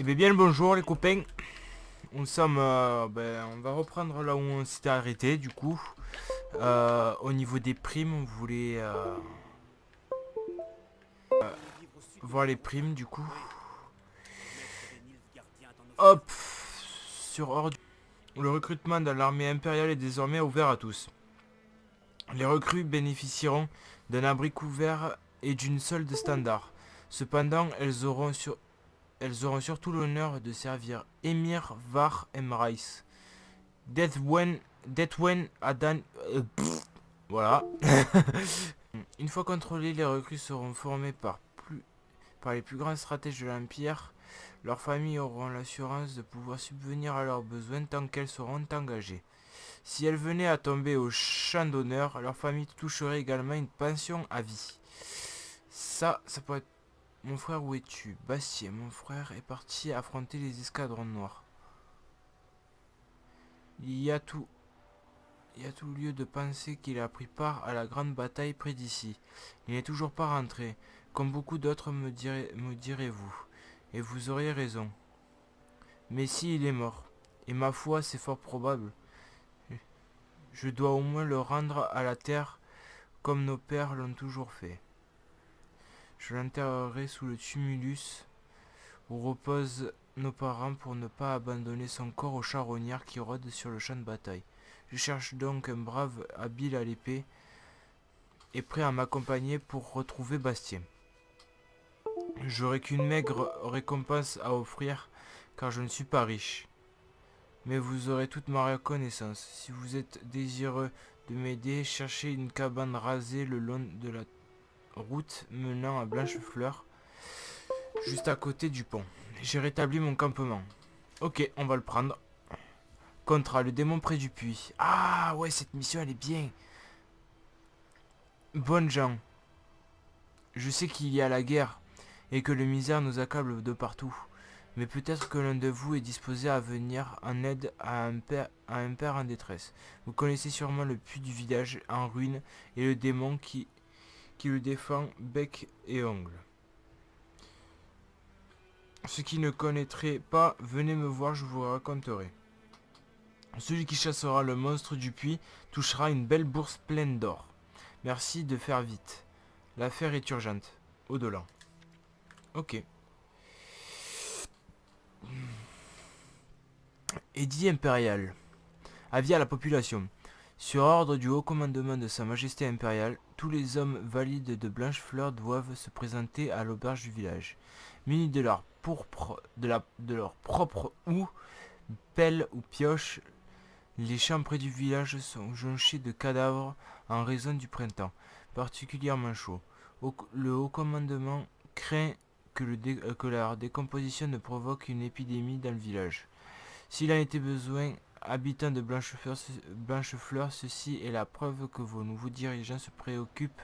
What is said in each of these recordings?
vais bien le bonjour les copains. On sommes, on va reprendre là où on s'était arrêté du coup. Au niveau des primes, on voulait voir les primes du coup. Hop, sur ordre. Le recrutement dans l'armée impériale est désormais ouvert à tous. Les recrues bénéficieront d'un abri couvert et d'une solde standard. Cependant, elles auront surtout l'honneur de servir Emir Var Emrais. Deathwen Adan. Voilà. Une fois contrôlés, les recrues seront formées par les plus grands stratèges de l'Empire. Leurs familles auront l'assurance de pouvoir subvenir à leurs besoins tant qu'elles seront engagées. Si elles venaient à tomber au champ d'honneur, leur famille toucherait également une pension à vie. Ça pourrait être... Mon frère, où es-tu? Bastien, mon frère est parti affronter les escadrons noirs. Il y a tout lieu de penser qu'il a pris part à la grande bataille près d'ici. Il n'est toujours pas rentré, comme beaucoup d'autres me direz-vous. Et vous auriez raison. Mais si il est mort, et ma foi c'est fort probable, je dois au moins le rendre à la terre comme nos pères l'ont toujours fait. Je l'enterrerai sous le tumulus où reposent nos parents pour ne pas abandonner son corps aux charognards qui rôdent sur le champ de bataille. Je cherche donc un brave habile à l'épée et prêt à m'accompagner pour retrouver Bastien. J'aurai qu'une maigre récompense à offrir car je ne suis pas riche. Mais vous aurez toute ma reconnaissance. Si vous êtes désireux de m'aider, cherchez une cabane rasée le long de la route menant à Blanchefleur, juste à côté du pont. J'ai rétabli mon campement. Ok, on va le prendre. Contrat, le démon près du puits. Ah ouais, cette mission elle est bien. Bonnes gens, je sais qu'il y a la guerre et que le misère nous accable de partout. Mais peut-être que l'un de vous est disposé à venir en aide à un père en détresse. Vous connaissez sûrement le puits du village en ruine et le démon qui le défend bec et ongle. Ceux qui ne connaîtraient pas, venez me voir, je vous raconterai. Celui qui chassera le monstre du puits touchera une belle bourse pleine d'or. Merci de faire vite. L'affaire est urgente. Au-delà. Ok. Édit impérial. Avis à la population. Sur ordre du haut commandement de Sa Majesté impériale, tous les hommes valides de Blanchefleur doivent se présenter à l'auberge du village, munis de leur de leur propre houe, pelle ou pioche. Les champs près du village sont jonchés de cadavres en raison du printemps, particulièrement chaud. Le haut commandement craint que la décomposition ne provoque une épidémie dans le village. S'il en était besoin, habitants de Blanchefleur, ceci est la preuve que vos nouveaux dirigeants se préoccupent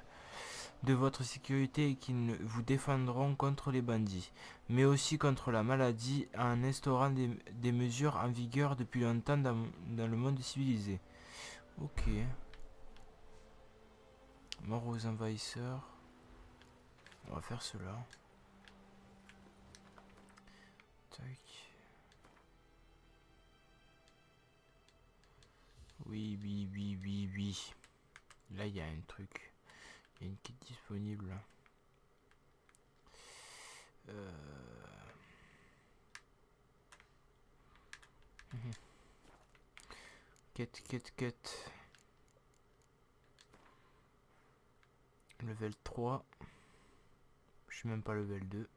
de votre sécurité et qu'ils vous défendront contre les bandits, mais aussi contre la maladie en instaurant des mesures en vigueur depuis longtemps dans le monde civilisé. Ok. Mort aux envahisseurs. On va faire cela. Tac. Oui, oui, oui, oui, oui. Là, il y a un truc. Il y a une quête disponible. Quête. Level 3. Je suis même pas level 2.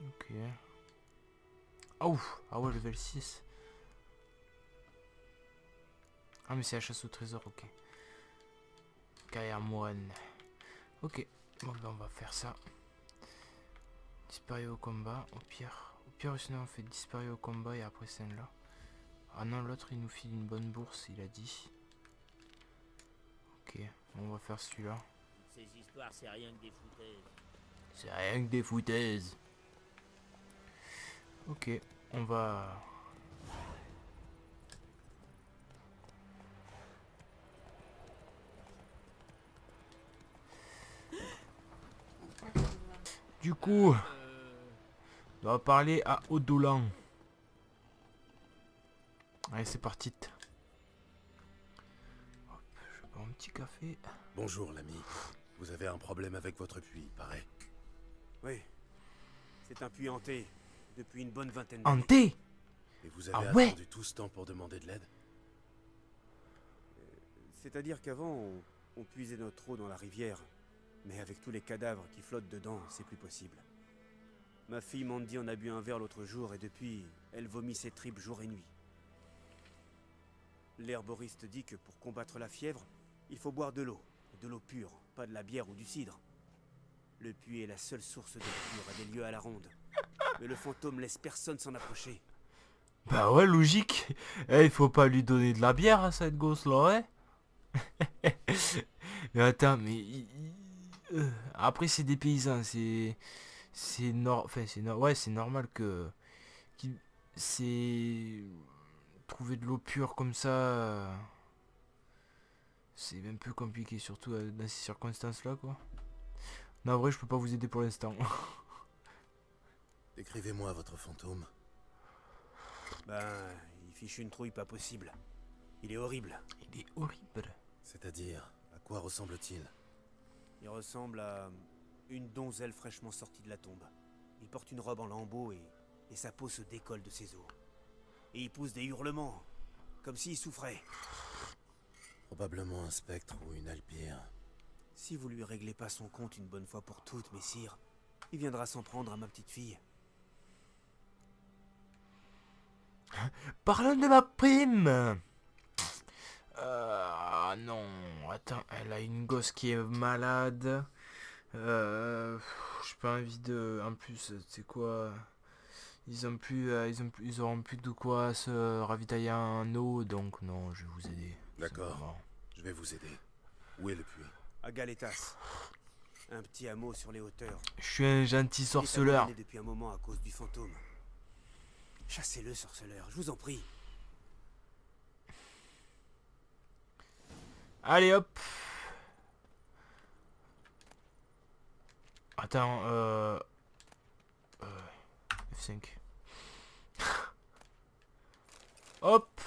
Ok. Oh, ah ouais, level 6. Ah mais c'est la chasse au trésor, ok. Carrière moine. Ok, bon ben on va faire ça. Disparaître au combat, au pire. Au pire sinon on fait disparaître au combat et après celle-là. Ah non, l'autre il nous file une bonne bourse, il a dit. Ok, on va faire celui-là. Ces histoires, c'est rien que des foutaises. C'est rien que des foutaises. Ok, on va... Du coup, on va parler à Odolan. Allez, c'est parti. Hop, je prends un petit café. Bonjour l'ami. Vous avez un problème avec votre puits, il paraît. Oui. C'est un puits hanté, depuis une bonne vingtaine d'années. Hanté. Et vous avez Ah ouais? attendu tout ce temps pour demander de l'aide? C'est-à-dire qu'avant, on puisait notre eau dans la rivière. Mais avec tous les cadavres qui flottent dedans, c'est plus possible. Ma fille Mandy en a bu un verre l'autre jour et depuis, elle vomit ses tripes jour et nuit. L'herboriste dit que pour combattre la fièvre, il faut boire de l'eau pure, pas de la bière ou du cidre. Le puits est la seule source d'eau pure à des lieues à la ronde. Mais le fantôme laisse personne s'en approcher. Bah ouais, logique. Eh, il faut pas lui donner de la bière à cette gosse-là, ouais. Mais attends, mais... Après, c'est des paysans, c'est... Ouais, c'est normal que... C'est... Trouver de l'eau pure comme ça... C'est un peu compliqué, surtout dans ces circonstances-là, quoi. Non, en vrai, je peux pas vous aider pour l'instant. Décrivez-moi votre fantôme. Ben, il fiche une trouille pas possible. Il est horrible. Il est horrible. C'est-à-dire, à quoi ressemble-t-il? Il ressemble à une donzelle fraîchement sortie de la tombe. Il porte une robe en lambeaux et sa peau se décolle de ses os. Et il pousse des hurlements, comme s'il souffrait. Probablement un spectre ou une alpire. Si vous lui réglez pas son compte une bonne fois pour toutes, messire, il viendra s'en prendre à ma petite fille. Parlons de ma prime. Non, attends, elle a une gosse qui est malade. J'ai pas envie de... En plus, c'est quoi? Ils auront plus de quoi se ravitailler en eau, donc non, je vais vous aider. D'accord, je vais vous aider. Où est le puits? À Galetas. Un petit hameau sur les hauteurs. Je suis un gentil Il est sorceleur. abandonné depuis un moment à cause du fantôme. Chassez-le, sorceleur, je vous en prie. Allez hop. Attends, F5. Hop.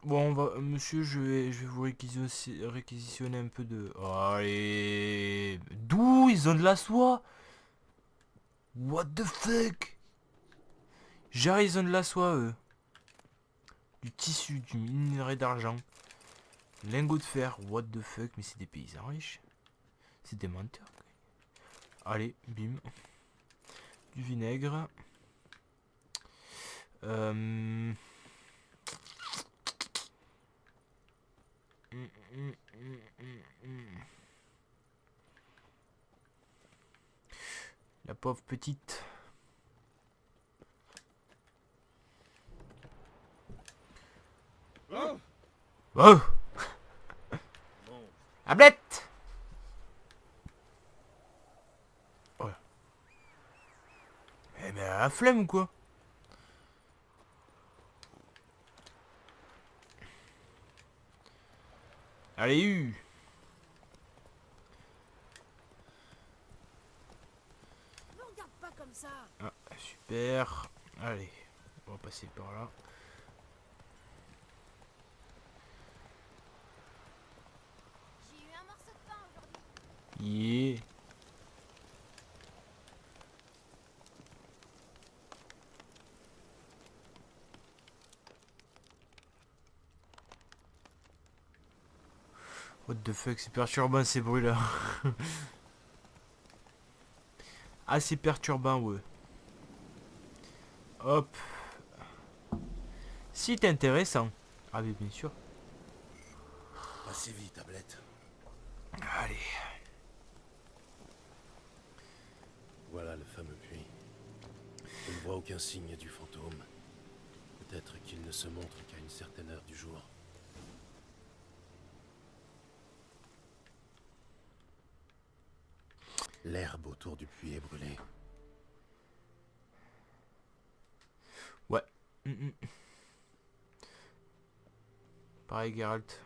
Bon, monsieur, je vais vous réquisitionner un peu de... Allez. D'où ils ont de la soie? What the fuck? Genre, ils ont de la soie, eux. Du tissu, du minerai d'argent. Lingot de fer, what the fuck, mais c'est des paysans riches. C'est des menteurs. Allez, bim. Du vinaigre. La pauvre petite. Oh, Oh, bon, Ablette. Oh. Eh mais elle a la flemme ou quoi? Allez, Ne regarde pas comme ça. Ah, super. Allez, on va passer par là. J'ai eu un morceau de pain aujourd'hui. Yeah. What the fuck, c'est perturbant ces bruits là. Assez perturbant, ouais. Hop. C'est intéressant. Ah mais bien sûr. Passez vite, tablette. Allez. Voilà le fameux puits. Je ne vois aucun signe du fantôme. Peut-être qu'il ne se montre qu'à une certaine heure du jour. L'herbe autour du puits est brûlée. Ouais. Pareil, Geralt.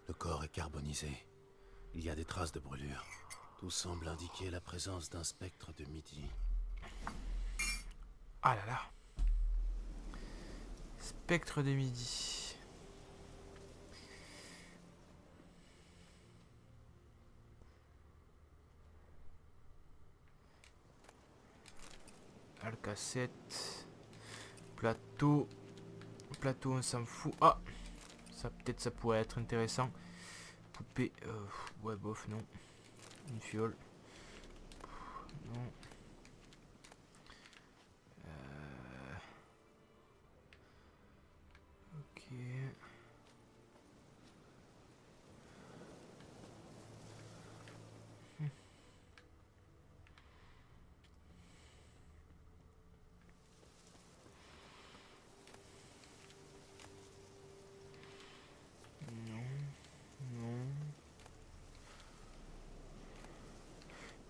Le corps est carbonisé. Il y a des traces de brûlure. Tout semble indiquer la présence d'un spectre de midi. Ah là là. Spectre de midi. Alcacette. Plateau. Plateau, on s'en fout. Ah, ça peut-être ça pourrait être intéressant. Poupée. Ouais, bof, non. Une fiole. Non. Ok. Non. Non.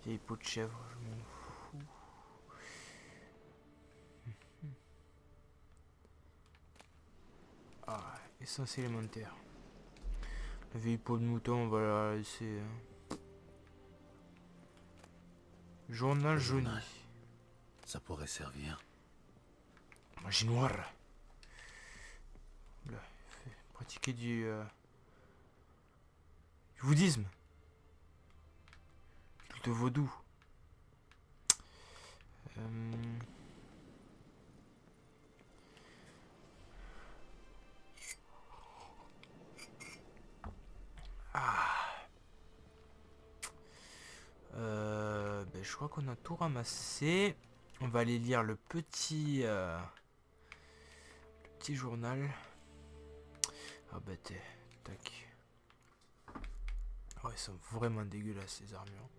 Vieille peau de chèvre, je m'en fous. Ah, essence élémentaire. La vieille peau de mouton, on va la laisser. Journal Le jauni. journal. Ça pourrait servir. Magie noire. Oula, pratiquer du bouddhisme. Culte vaudou. Ben, je crois qu'on a tout ramassé. On va aller lire le petit journal. Ah bah tac. Ouais, ils sont vraiment dégueulasses ces armures.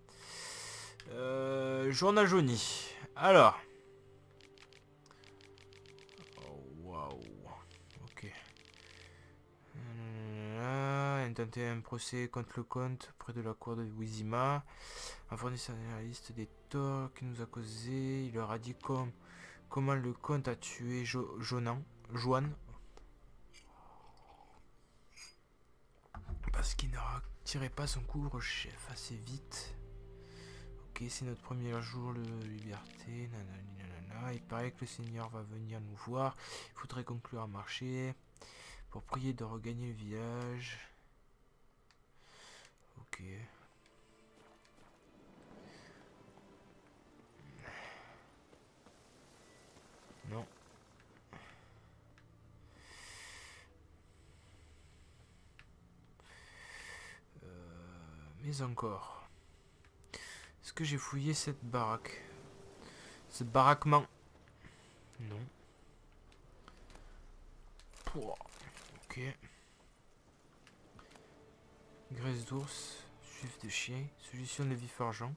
Journal jauni. Alors. Oh, waouh. Ok. Intenté un procès contre le comte près de la cour de Wizima. Un fournisseur la liste des torts qu'il nous a causé. Il leur a dit comment le comte a tué Joanne. Parce qu'il ne retirait pas son couvre-chef assez vite. Ok, c'est notre premier jour de liberté. Nanana. Il paraît que le Seigneur va venir nous voir. Il faudrait conclure un marché pour prier de regagner le village. Ok. Non. Mais encore. Est-ce que j'ai fouillé cette baraque? Ce baraquement? Non. Pouah. Ok. Graisse d'ours. Suif de chien. Solution de vif argent.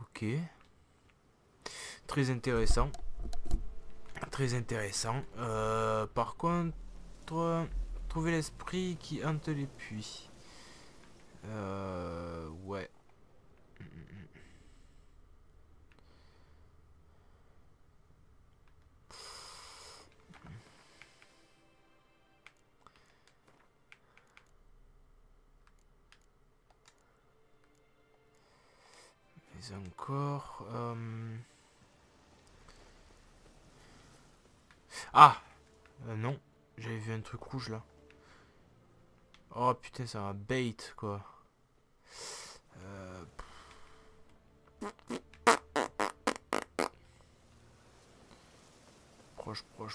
Ok. Très intéressant. Très intéressant. Par contre, trouver l'esprit qui hante les puits. Ouais. Mais encore... Ah non, j'avais vu un truc rouge là. Oh putain, c'est un bait quoi.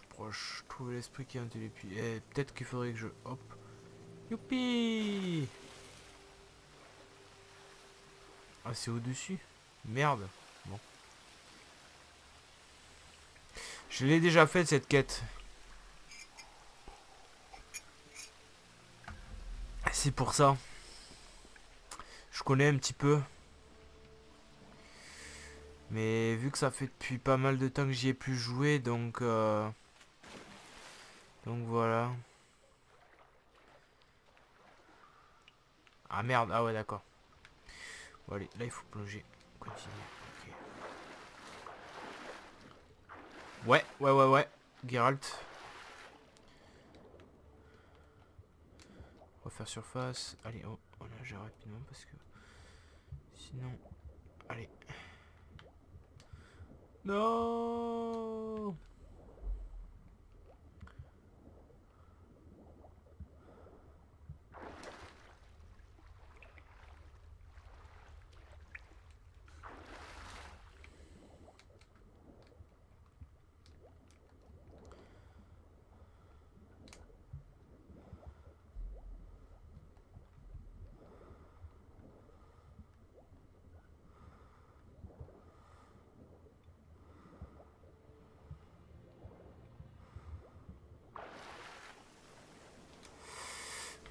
Proche. Trouver l'esprit qui hante les puits. Peut-être qu'il faudrait que je... Hop. Youpi. Ah, c'est au-dessus. Merde. Bon. Je l'ai déjà fait cette quête. C'est pour ça. Je connais un petit peu. Mais vu que ça fait depuis pas mal de temps que j'y ai plus joué, donc voilà. Ah merde, ah ouais d'accord. Bon allez, là il faut plonger. Continue. Ok. Ouais. Geralt. On va faire surface. Allez, oh. on nage rapidement parce que sinon... Allez. Non.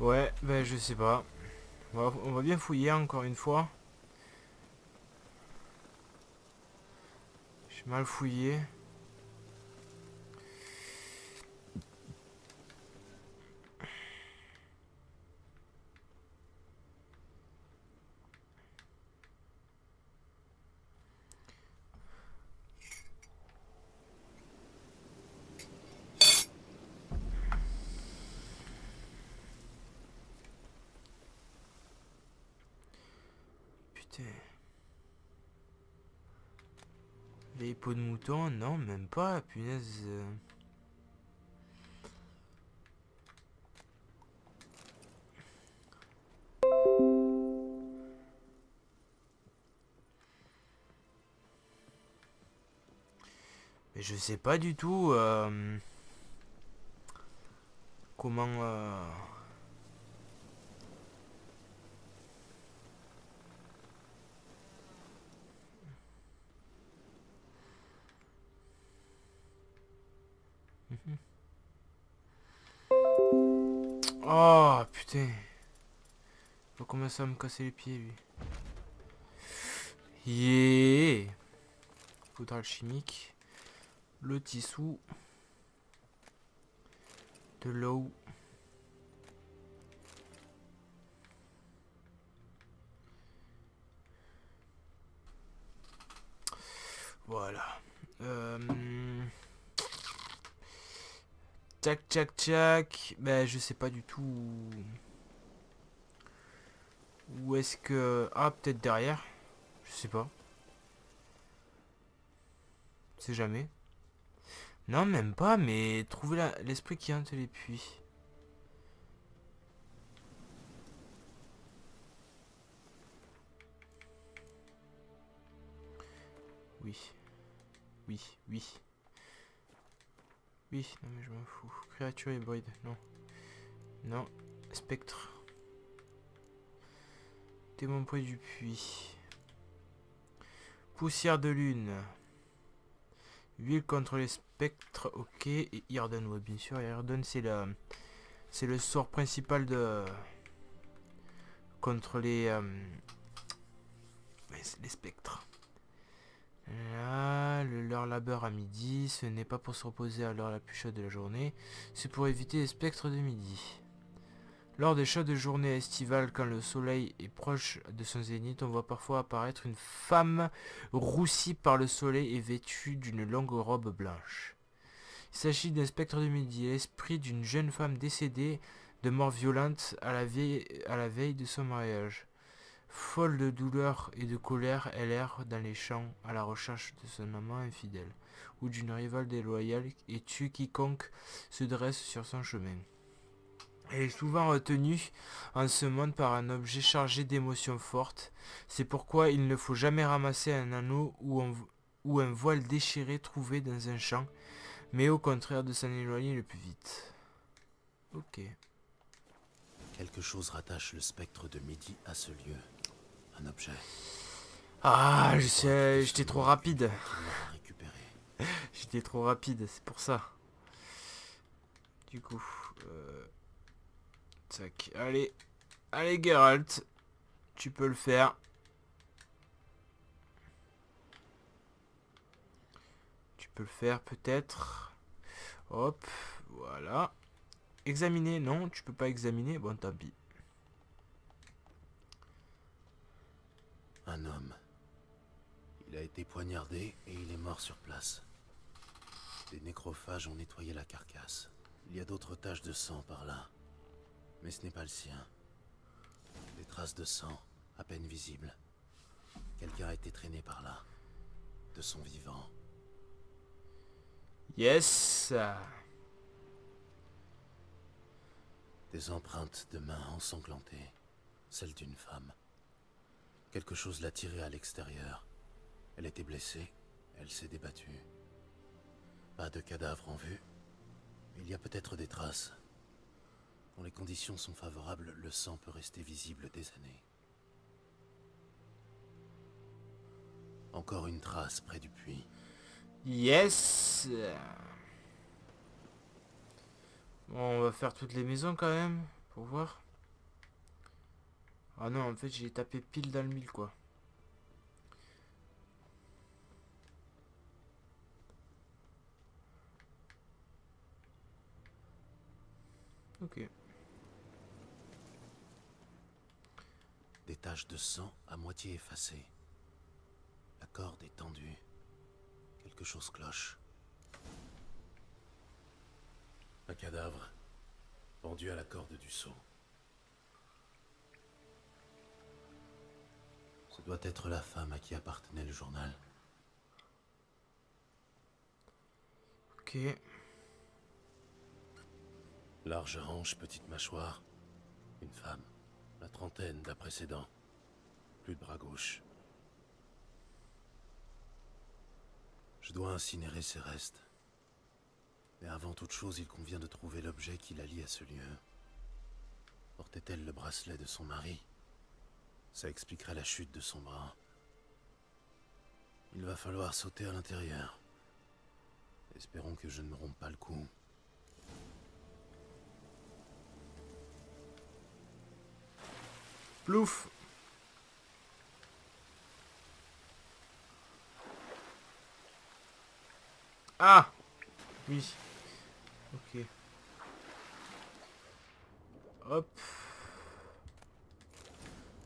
Ouais, ben je sais pas. On va bien fouiller encore une fois. J'ai mal fouillé. Putain. Les peaux de mouton, non, même pas, punaise. Mais je sais pas du tout comment... Mhm. Oh putain. Il va commencer à me casser les pieds lui. Yeah. Poudre alchimique. Le tissou. De l'eau. Voilà. Tac, tac, tac. Ben, je sais pas du tout où est-ce que... Ah, peut-être derrière. Je sais pas. Je sais jamais. Non, même pas, mais trouver l'esprit qui hante les puits. Oui. Oui, oui. Oui, non mais je m'en fous. Créature hybride, non. Non. Spectre. Démon près du puits. Poussière de lune. Huile contre les spectres, ok. Et Irden, ouais, bien sûr. Irden, c'est le sort principal de... contre les spectres. Là, leur labeur à midi, ce n'est pas pour se reposer à l'heure la plus chaude de la journée, c'est pour éviter les spectres de midi. Lors des chaudes journées estivales, quand le soleil est proche de son zénith, on voit parfois apparaître une femme roussie par le soleil et vêtue d'une longue robe blanche. Il s'agit d'un spectre de midi, l'esprit d'une jeune femme décédée de mort violente à la veille de son mariage. Folle de douleur et de colère, elle erre dans les champs à la recherche de son amant infidèle ou d'une rivale déloyale et tue quiconque se dresse sur son chemin. Elle est souvent retenue en ce monde par un objet chargé d'émotions fortes. C'est pourquoi il ne faut jamais ramasser un anneau ou un voile déchiré trouvé dans un champ, mais au contraire de s'en éloigner le plus vite. Ok. Quelque chose rattache le spectre de midi à ce lieu. Un objet. Ah, je sais, j'étais trop rapide. Qu'il l'aura récupéré. J'étais trop rapide, c'est pour ça. Du coup, tac, allez, allez Geralt, tu peux le faire. Tu peux le faire peut-être. Hop, voilà. Examiner, non, tu peux pas examiner, bon tant pis. Un homme. Il a été poignardé et il est mort sur place. Des nécrophages ont nettoyé la carcasse. Il y a d'autres taches de sang par là. Mais ce n'est pas le sien. Des traces de sang, à peine visibles. Quelqu'un a été traîné par là. De son vivant. Yes. Des empreintes de mains ensanglantées. Celle d'une femme. Quelque chose l'a tirée à l'extérieur. Elle était blessée. Elle s'est débattue. Pas de cadavre en vue. Mais il y a peut-être des traces. Quand les conditions sont favorables, le sang peut rester visible des années. Encore une trace près du puits. Yes. Bon, on va faire toutes les maisons quand même, pour voir. Ah non, en fait, j'ai tapé pile dans le mille, quoi. Ok. Des taches de sang à moitié effacées. La corde est tendue. Quelque chose cloche. Un cadavre, pendu à la corde du seau. Ce doit être la femme à qui appartenait le journal. Ok. Large hanche, petite mâchoire. Une femme. La trentaine d'après ses dents. Plus de bras gauche. Je dois incinérer ses restes. Mais avant toute chose, il convient de trouver l'objet qui la lie à ce lieu. Portait-elle le bracelet de son mari? Ça expliquerait la chute de son bras. Il va falloir sauter à l'intérieur. Espérons que je ne me rompe pas le cou. Plouf. Ah. Oui. Ok. Hop.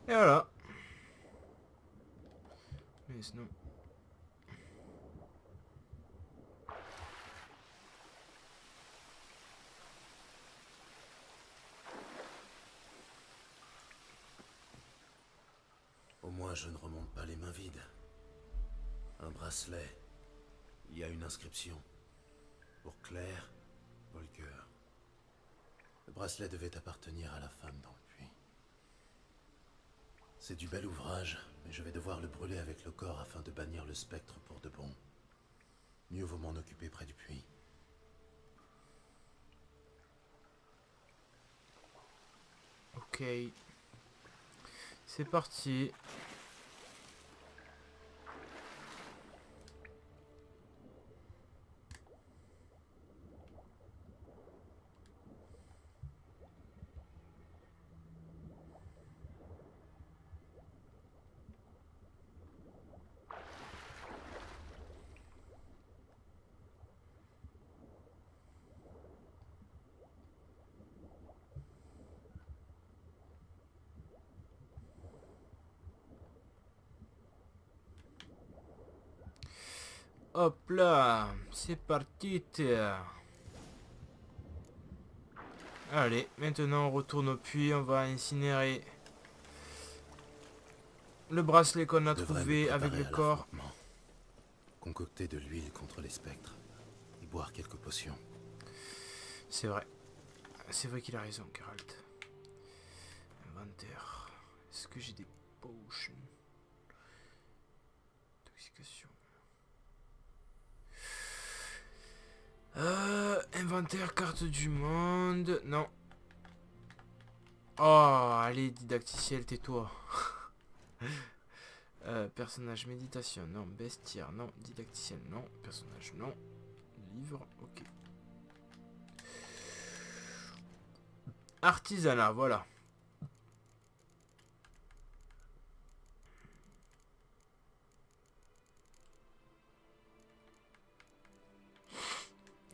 Et voilà. Mais sinon... Au moins, je ne remonte pas les mains vides. Un bracelet. Il y a une inscription. Pour Claire Volker. Le bracelet devait appartenir à la femme dans le puits. C'est du bel ouvrage, mais je vais devoir le brûler avec le corps afin de bannir le spectre pour de bon. Mieux vaut m'en occuper près du puits. Ok. C'est parti. Hop là, c'est parti. Allez, maintenant on retourne au puits, on va incinérer le bracelet qu'on a Je devrais trouvé me avec le préparer à corps. l'affrontement. Concocter de l'huile contre les spectres et boire quelques potions. C'est vrai. C'est vrai qu'il a raison, Geralt. Inventaire. Est-ce que j'ai des potions? Intoxication. Inventaire, carte du monde. Non. Oh, allez, didacticiel, tais-toi. Personnage, méditation, non. Bestiaire, non. Didacticiel, non. Personnage, non. Livre, ok. Artisanat, voilà.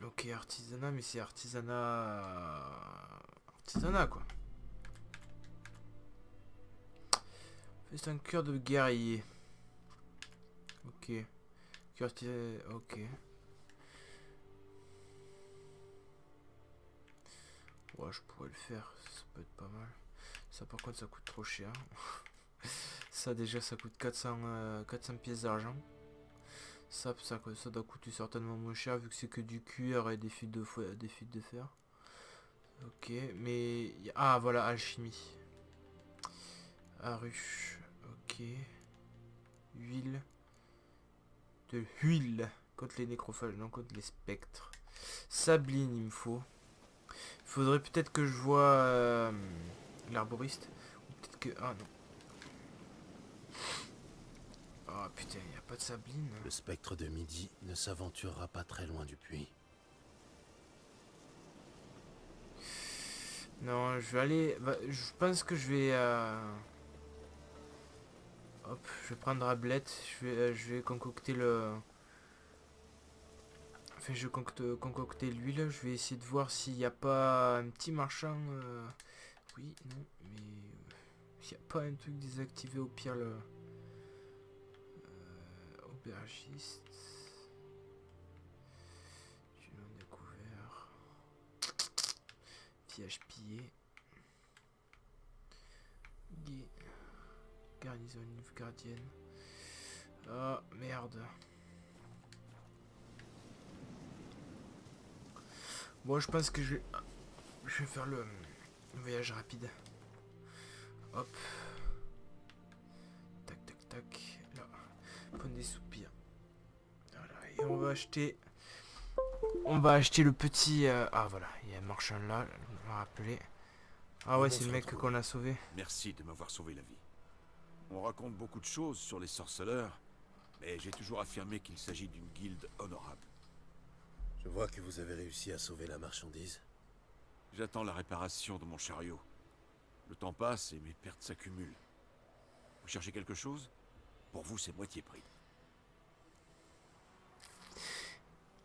Ok, artisanat, mais c'est artisanat... Artisanat, quoi. C'est un cœur de guerrier. Ok. Cœur... Ok. Ouais, je pourrais le faire. Ça peut être pas mal. Ça par contre ça coûte trop cher. Ça déjà ça coûte 400 pièces d'argent. Ça doit coûter certainement moins cher vu que c'est que du cuir et des fils de fer. Ok, mais... Ah voilà, alchimie. Aruche. Ok. Huile. De l'huile. Contre les nécrophages, non contre les spectres. Sabline il me faut. Il faudrait peut-être que je vois l'arboriste. Ou peut-être que... Ah non. Oh putain, il n'y a pas de sabline. Le spectre de midi ne s'aventurera pas très loin du puits. Non, je vais aller... je pense que je vais... Hop, je vais prendre Ablette. Je vais concocter le... Enfin, je vais concocter l'huile. Je vais essayer de voir s'il n'y a pas un petit marchand... Oui, non, mais... S'il n'y a pas un truc désactivé au pire, le... aubergiste... Du non découvert... Piège pillé... Gué... Garnison gardienne... Ah, merde... Bon, je pense que je vais faire le voyage rapide. Hop. Tac, tac, tac. Là. Prendre des soupirs. Voilà. Et on va acheter... On va acheter le petit... Ah, voilà. Il y a un marchand là. Je me rappeler. Ah ouais, c'est le mec qu'on a sauvé. Merci de m'avoir sauvé la vie. On raconte beaucoup de choses sur les sorceleurs, mais j'ai toujours affirmé qu'il s'agit d'une guilde honorable. Je vois que vous avez réussi à sauver la marchandise. J'attends la réparation de mon chariot. Le temps passe et mes pertes s'accumulent. Vous cherchez quelque chose? Pour vous, c'est moitié prix.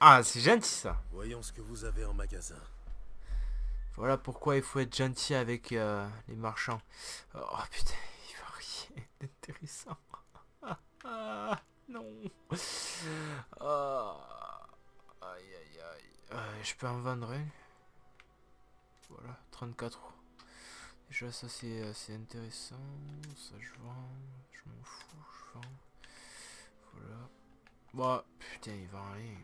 Ah, c'est gentil ça. Voyons ce que vous avez en magasin. Voilà pourquoi il faut être gentil avec les marchands. Oh putain, il va rien d'intéressant. Ah, non. Ah. Aïe aïe aïe. Je peux en vendre un. Voilà, 34. Déjà ça c'est intéressant. Ça je vends. Je m'en fous, je vends. Voilà. Bah putain il vend rien.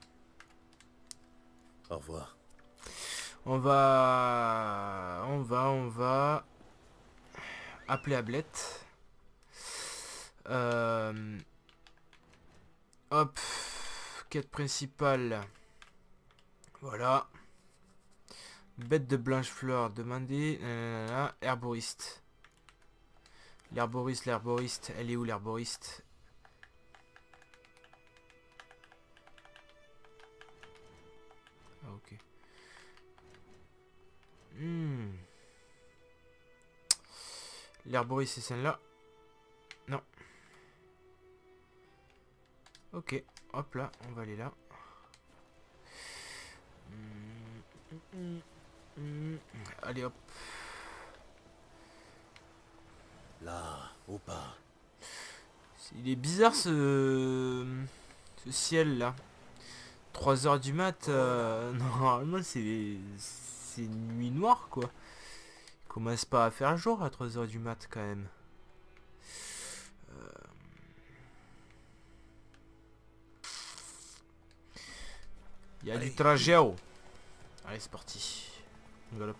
Au revoir. On va appeler Ablette. Hop. Quête principale. Voilà. Bête de Blanchefleur. Demandez. Herboriste. L'herboriste. Elle est où l'herboriste? Ah, ok. L'herboriste c'est celle-là. Non. Ok. Hop là. On va aller là. Allez hop. Là, au pas. Il est bizarre ce ciel là. 3 heures du mat. Normalement c'est nuit noire quoi. Il commence pas à faire jour à 3 heures du mat quand même. Il y a du trajet. Oh. Allez c'est parti. Voilà.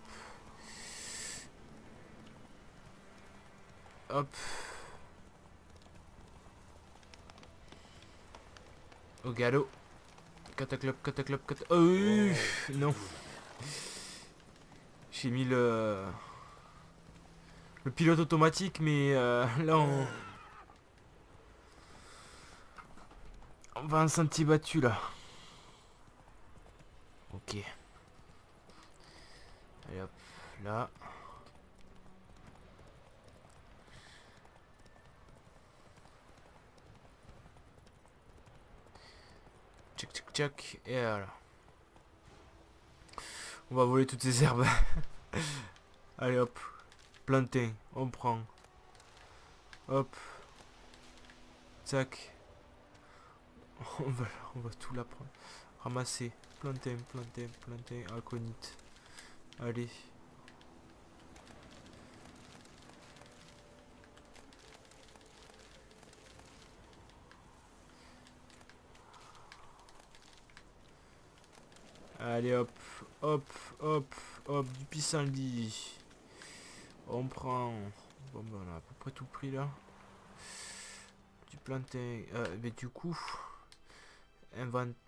Hop. Au galop. Cataclop. Oh, non. J'ai mis le pilote automatique, mais là on va en sentier battu là. Ok. Allez hop, là. Tchac. Et voilà. On va voler toutes ces herbes. Allez hop. Plantain. On prend. Hop. Tac. On va tout la prendre. Ramasser. Plantain. Aconite. Allez. Allez hop, hop, hop, hop, du pissenlit. On prend. Bon ben on a à peu près tout pris là. Du plantain. Mais du coup.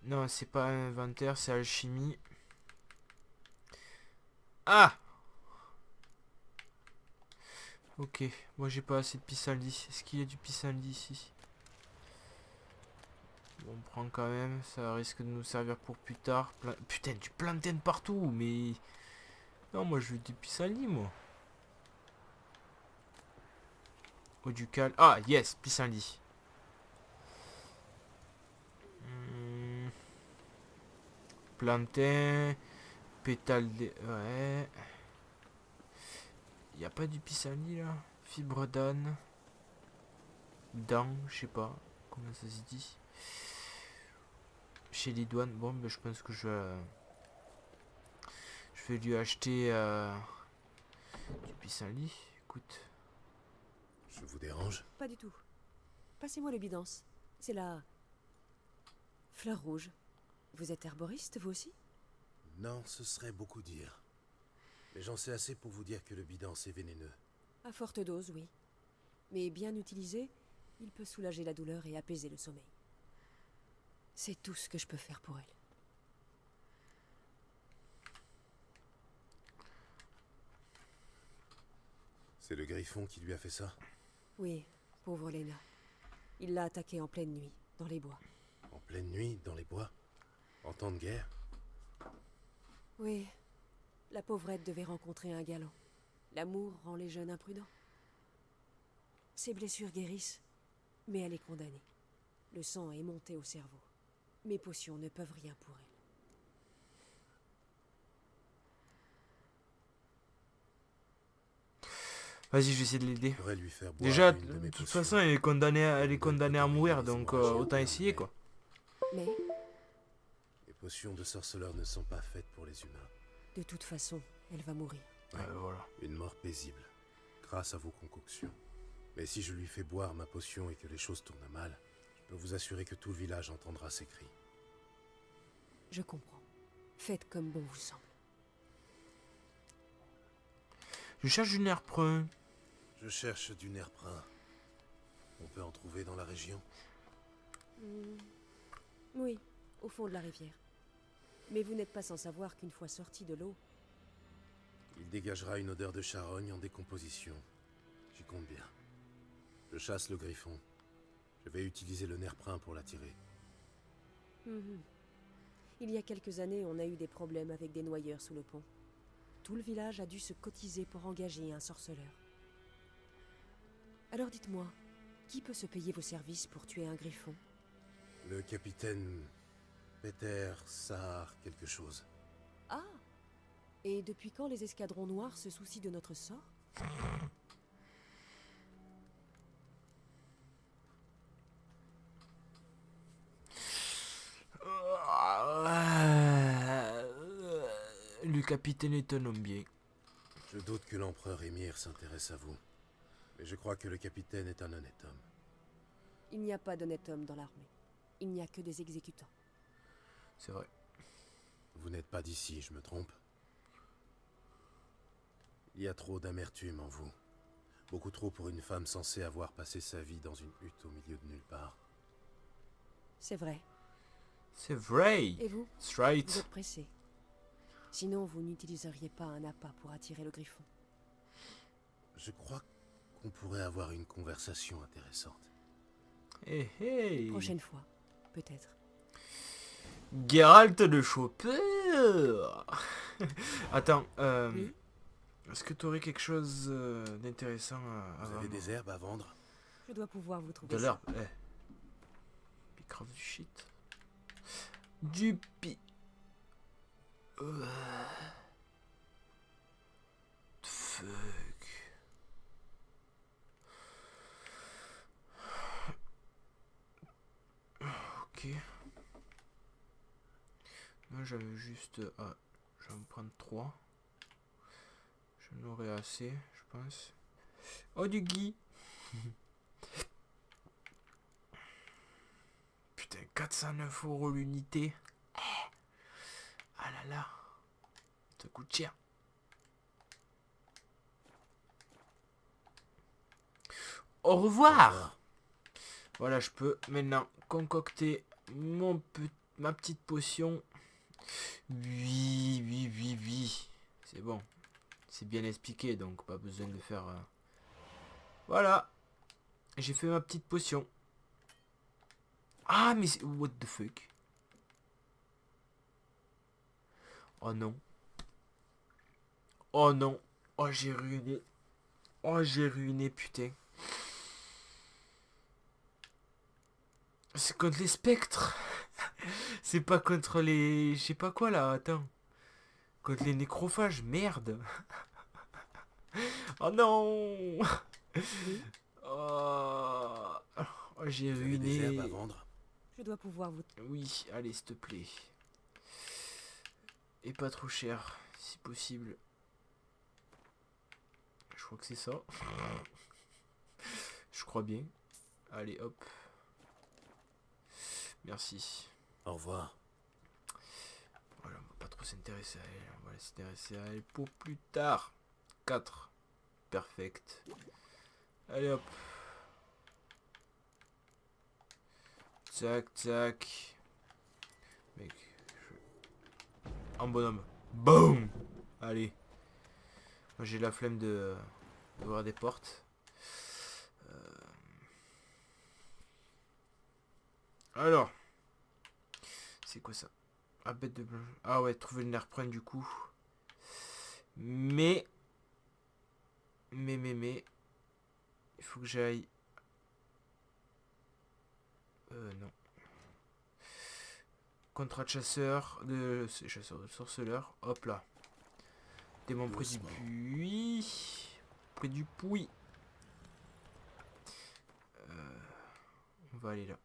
Non, c'est pas inventaire, c'est alchimie. Ah! Ok, moi j'ai pas assez de pissenlit. Est-ce qu'il y a du pissenlit ici? Bon, on prend quand même, ça risque de nous servir pour plus tard. Putain, du plantain partout, mais... Non, moi je veux du pissenlit, moi. Eau du cal. Ah, yes, pissenlit. Plantain. Pétale de... Ouais. Y a pas du pissenlit, là? Fibre d'âne. Dent, je sais pas. Comment ça se dit? Chez les douanes. Bon, ben, je pense que je vais lui acheter du pissenlit. Écoute. Je vous dérange? Pas du tout. Passez-moi le bidance. C'est la... fleur rouge. Vous êtes herboriste, vous aussi? Non, ce serait beaucoup dire. Mais j'en sais assez pour vous dire que le bidance est vénéneux. À forte dose, oui. Mais bien utilisé, il peut soulager la douleur et apaiser le sommeil. C'est tout ce que je peux faire pour elle. C'est le griffon qui lui a fait ça? Oui, pauvre Lena. Il l'a attaquée en pleine nuit, dans les bois. En pleine nuit, dans les bois? En temps de guerre? Oui, la pauvrette devait rencontrer un galant. L'amour rend les jeunes imprudents. Ses blessures guérissent, mais elle est condamnée. Le sang est monté au cerveau. Mes potions ne peuvent rien pour elle. Vas-y, je vais essayer de l'aider. Je pourrais lui faire boire Déjà, une de mes de toute potions. façon, elle est condamnée à mourir, donc autant essayer, quoi. Mais, Les potions de sorceleur ne sont pas faites pour les humains. de toute façon, elle va mourir. Voilà. Une mort paisible, grâce à vos concoctions. Mais si je lui fais boire ma potion et que les choses tournent mal, je peux vous assurer que tout le village entendra ses cris. Je comprends. Faites comme bon vous semble. Je cherche du nerf prun. Je cherche du nerf brun. On peut en trouver dans la région? Oui, au fond de la rivière. Mais vous n'êtes pas sans savoir qu'une fois sorti de l'eau, Il dégagera une odeur de charogne en décomposition. J'y compte bien. Je chasse le griffon. Je vais utiliser le nerf brun pour l'attirer. il y a quelques années, on a eu des problèmes avec des noyeurs sous le pont. Tout le village a dû se cotiser pour engager un sorceleur. Alors dites-moi, qui peut se payer vos services pour tuer un griffon? Le capitaine Peter Sahar quelque chose. Ah! Et depuis quand les escadrons noirs se soucient de notre sort? Le capitaine est un homme bien. Je doute que l'empereur Émir s'intéresse à vous. Mais je crois que le capitaine est un honnête homme. Il n'y a pas d'honnête homme dans l'armée. Il n'y a que des exécutants. C'est vrai. Vous n'êtes pas d'ici, je me trompe? Il y a trop d'amertume en vous. Beaucoup trop pour une femme censée avoir passé sa vie dans une hutte au milieu de nulle part. C'est vrai. C'est vrai. Et vous? Vous Straight. êtes pressé. Sinon, vous n'utiliseriez pas un appât pour attirer le griffon. Je crois qu'on pourrait avoir une conversation intéressante. Hey, hey. Prochaine fois, peut-être. Geralt de Chopper. Attends, Oui? est-ce que tu aurais quelque chose d'intéressant à Vous avez des herbes à vendre? Je dois pouvoir vous trouver de ça. l'herbe? Eh. Il crave du shit. Du pi. Fuck. Ok. Moi j'avais juste... Ah, je vais me prendre 3. J'en aurai assez, je pense. Oh, du gui. Putain, 409 € l'unité. Ah là là. Ça coûte cher. Au revoir. Voilà, je peux maintenant concocter ma petite potion. Oui, oui, oui, oui. C'est bon. C'est bien expliqué, donc pas besoin de faire... Voilà. J'ai fait ma petite potion. Ah, mais c'est... What the fuck? Oh non. Oh non. Oh, j'ai ruiné. Oh, j'ai ruiné, putain. C'est contre les spectres. C'est pas contre les... Je sais pas quoi, là. Attends. Contre les nécrophages. Merde. Oh non. Oh, oh, j'ai Vous avez des herbes à ruiné. vendre? Je dois pouvoir vous... Oui, allez, s'il te plaît. Et pas trop cher, si possible. Je crois que c'est ça. Je crois bien. Allez, hop. Merci. Au revoir. Voilà, on va pas trop s'intéresser à elle. On va s'intéresser à elle pour plus tard. 4. Perfect. Allez, hop. Tac, tac. Mec. Un bonhomme. Boum. Allez. Moi j'ai la flemme d'ouvrir des portes. Alors. C'est quoi ça? Ah, bête de blanche. Ah ouais, trouver le nerf prenne du coup. Mais. Il faut que j'aille. Non. Contrat de chasseur. C'est chasseur de sorceleur. Hop là. Démon près du puits. Près du puits. On va aller là.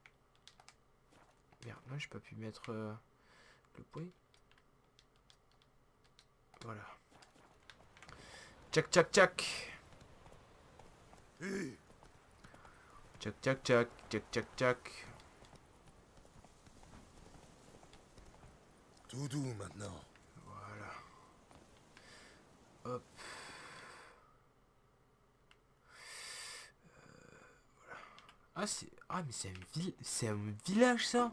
Merde, non, j'ai pas pu mettre le puits. Voilà. Tchac, tchac, tchac. Tchac, tchac, tchac, tchac, tchac, tchac. Tout doux maintenant. Voilà. Hop. Voilà. Ah, c'est... Ah, mais c'est un village, ça.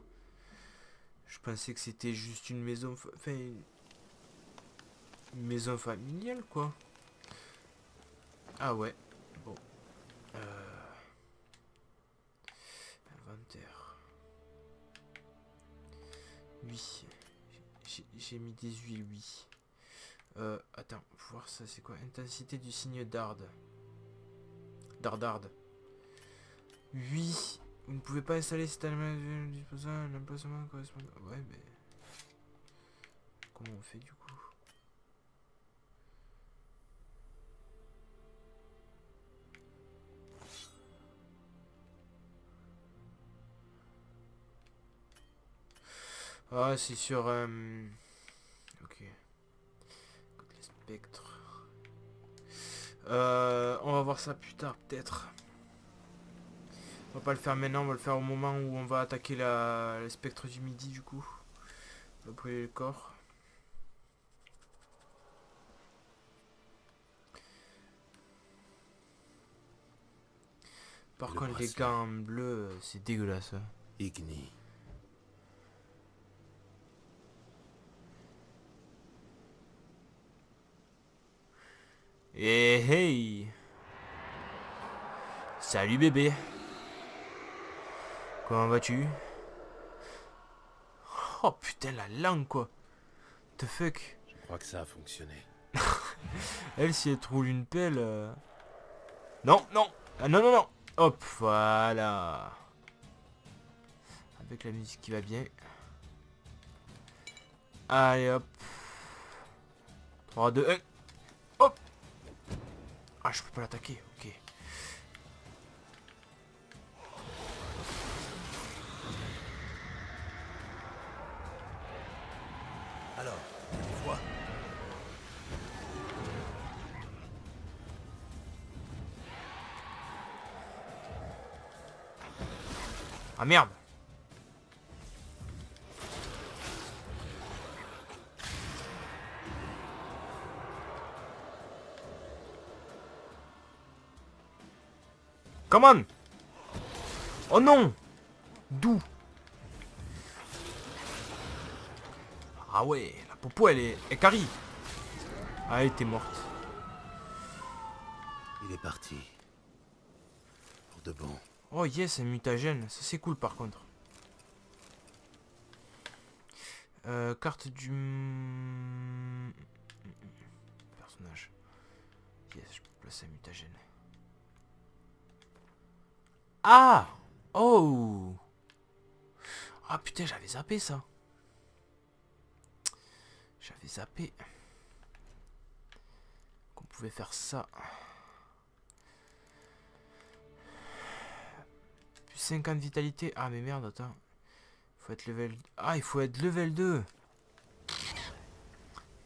Je pensais que c'était juste une maison... Enfin... Une maison familiale, quoi. Ah ouais. Bon. Inventaire. Oui. J'ai mis des huiles, oui. Attends, faut voir ça, c'est quoi? Intensité du signe d'Arde. Dardarde. Oui. Vous ne pouvez pas installer cet élément disposant un emplacement correspondant. Ouais, mais... Comment on fait, du coup? Ah, c'est sur... Ok. Côté les spectres. On va voir ça plus tard, peut-être. On va pas le faire maintenant, on va le faire au moment où on va attaquer le spectre du midi, du coup. On va brûler le corps. Par Le contre, les bracelet. gants bleus, c'est dégueulasse. Hein. Igni. Eh hey! Salut bébé! Comment vas-tu? Oh putain, la langue quoi! The fuck? Je crois que ça a fonctionné. Elle, si elle trouve une pelle... Non, non! Ah, non, non, non! Hop, voilà! Avec la musique qui va bien. Allez hop! 3, 2, 1! Hop! Ah, je peux pas l'attaquer, ok. Alors, tu vois? Ah merde! Come on! Oh non! D'où? Ah ouais, la popo elle est carrée. Ah, elle était morte. Il est parti. Pour de bon. Oh yes, un mutagène. Ça c'est cool par contre. Carte du... personnage. Yes, je peux placer un mutagène. Ah! Oh! Ah putain, j'avais zappé ça. J'avais zappé. Qu'on pouvait faire ça. Plus 50 vitalité. Ah mais merde, attends. Faut être level... Ah, il faut être level 2.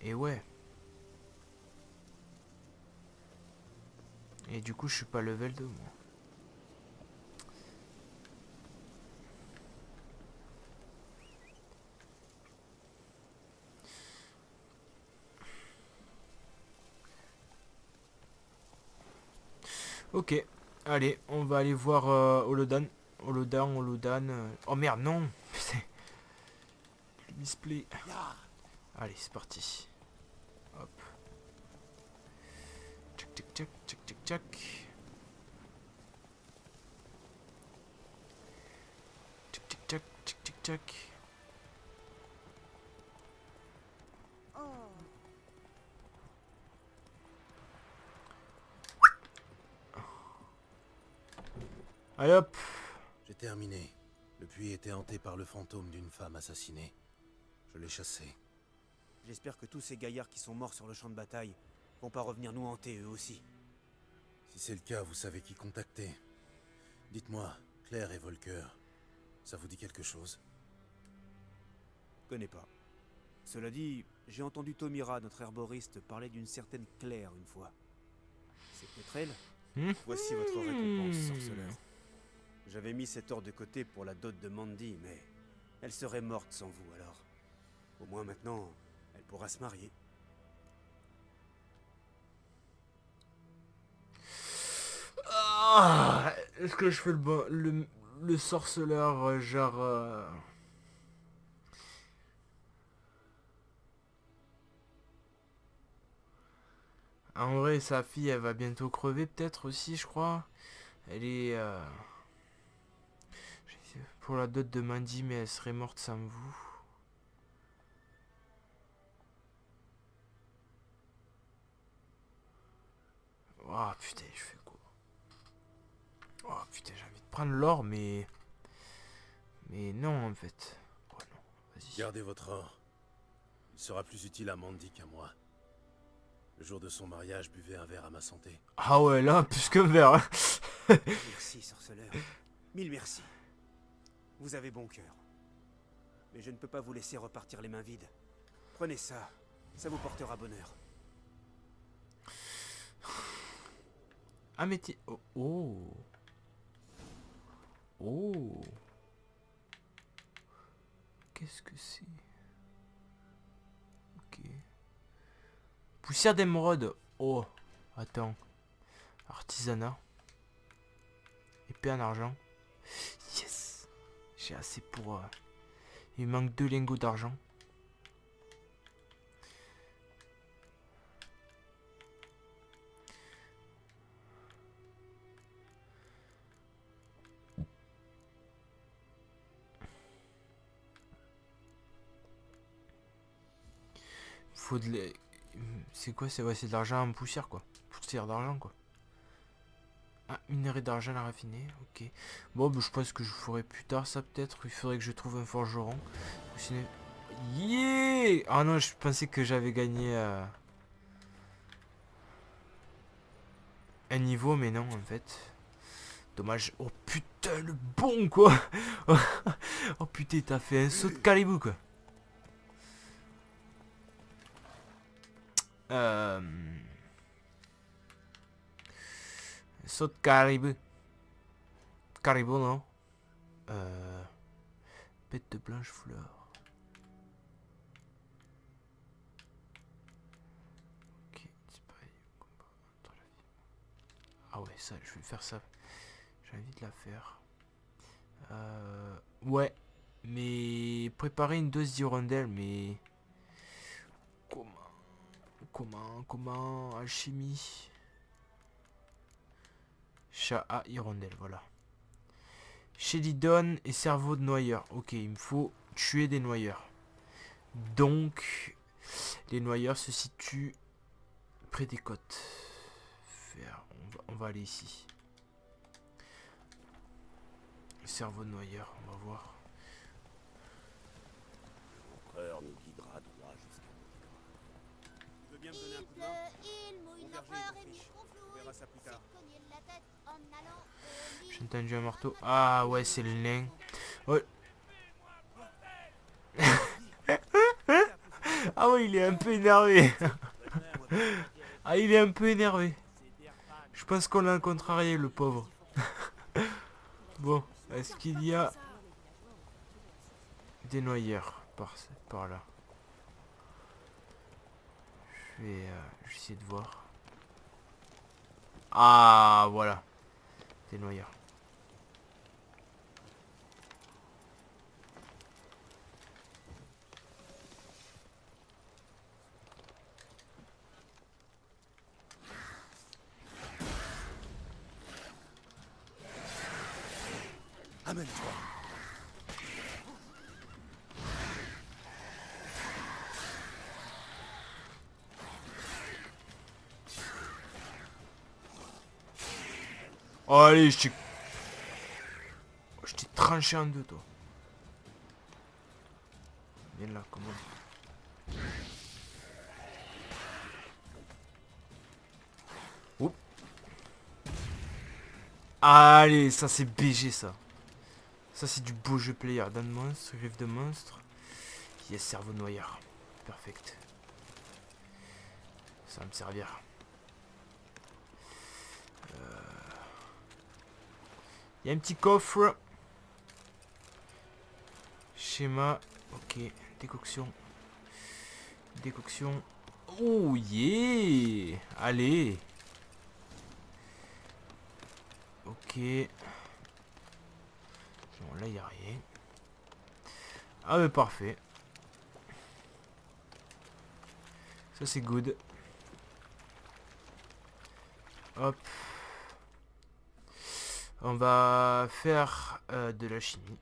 Et ouais. Et du coup, je suis pas level 2, moi. Ok. Allez, on va aller voir Holodan. Holodan. Oh merde, non. Putain. Le misplay. Allez, c'est parti. Hop. Tchac, tchac, tchac, tchac, tchac, tchac. Tchac, tchac, tchac, tchac, tchac, tchac. Allez hop. J'ai terminé. Le puits était hanté par le fantôme d'une femme assassinée. Je l'ai chassé. J'espère que tous ces gaillards qui sont morts sur le champ de bataille vont pas revenir nous hanter eux aussi. Si c'est le cas, vous savez qui contacter. Dites-moi, Claire et Volker, ça vous dit quelque chose? Connais pas. Cela dit, j'ai entendu Tomira, notre herboriste, parler d'une certaine Claire une fois. C'est peut-être elle? Voici votre récompense, sorceleur. J'avais mis cet or de côté pour la dot de Mandy, mais elle serait morte sans vous, alors. Au moins maintenant, elle pourra se marier. Ah, est-ce que je fais le sorceleur genre... En vrai, sa fille, elle va bientôt crever peut-être aussi, je crois. Elle est... pour la dot de Mandy, mais elle serait morte sans vous. Oh putain, je fais quoi? Oh putain, j'ai envie de prendre l'or, mais... Mais non, en fait. Oh non, vas-y. Gardez votre or. Il sera plus utile à Mandy qu'à moi. Le jour de son mariage, buvez un verre à ma santé. Ah ouais, là, plus qu'un verre. Hein. Merci, sorceleur. Mille merci. Vous avez bon cœur. Mais je ne peux pas vous laisser repartir les mains vides. Prenez ça. Ça vous portera bonheur. Ah mais t'es... Oh, oh. Oh. Qu'est-ce que c'est? Ok. Poussière d'émeraude. Oh. Attends. Artisanat. Épée en argent. Yes. J'ai assez pour... Il me manque 2 lingots d'argent. Faut de la... C'est quoi? C'est ouais, c'est de l'argent en poussière quoi. Poussière d'argent quoi. Ah, minerai d'argent à raffiner, ok. Bon, bah, je pense que je ferai plus tard ça peut-être. Il faudrait que je trouve un forgeron. Sinon... Yeah. Ah non, je pensais que j'avais gagné un niveau, mais non en fait. Dommage. Oh putain, le bon quoi. Oh putain, t'as fait un saut de caribou quoi. Saut de caribou. Caribou, non? Bête de blanche fleur. Ok, disparaît. Ah ouais, ça, je vais faire ça. J'ai envie de la faire. Ouais. Mais préparer une dose d'hirondelle, mais... Comment alchimie. Chat à hirondelle, voilà. Chelidon et cerveau de noyeur. Ok, il me faut tuer des noyeurs. Donc, les noyeurs se situent près des côtes. On va aller ici. Cerveau de noyeur, on va voir. Mon cœur nous guidera droit jusqu'à Tu veux bien me donner un coup de main? Il mouille Mon verger l'empereur est et aux nous friches. On conflouille. verra ça plus C'est tard. cogner la tête en allant au lit. J'ai entendu un marteau. Ah ouais, c'est le nain. Ouais. Ah ouais, il est un peu énervé. Ah, il est un peu énervé. Je pense qu'on l'a contrarié, le pauvre. Bon, est-ce qu'il y a des noyeurs par là? Je vais essayer de voir. Ah, voilà. Des noyeurs. Amène-toi. Oh, allez, je t'ai tranché en deux, toi. Viens là, comment? Oups. Allez, ça c'est BG, ça. Ça c'est du beau jeu player. Dan de monstre, griffe de monstre. Yes, cerveau noyeur. Perfect. Ça va me servir. Il y a un petit coffre. Schéma. Ok. Décoction. Décoction. Oh yeah. Allez. Ok. Bon, là, il n'y a rien. Ah, mais parfait. Ça, c'est good. Hop. On va faire de la chimie.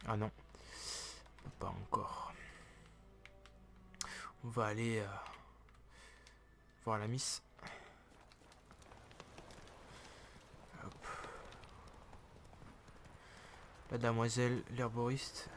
Ah non. Pas encore. On va aller voir la miss. Hop. La demoiselle l'herboriste.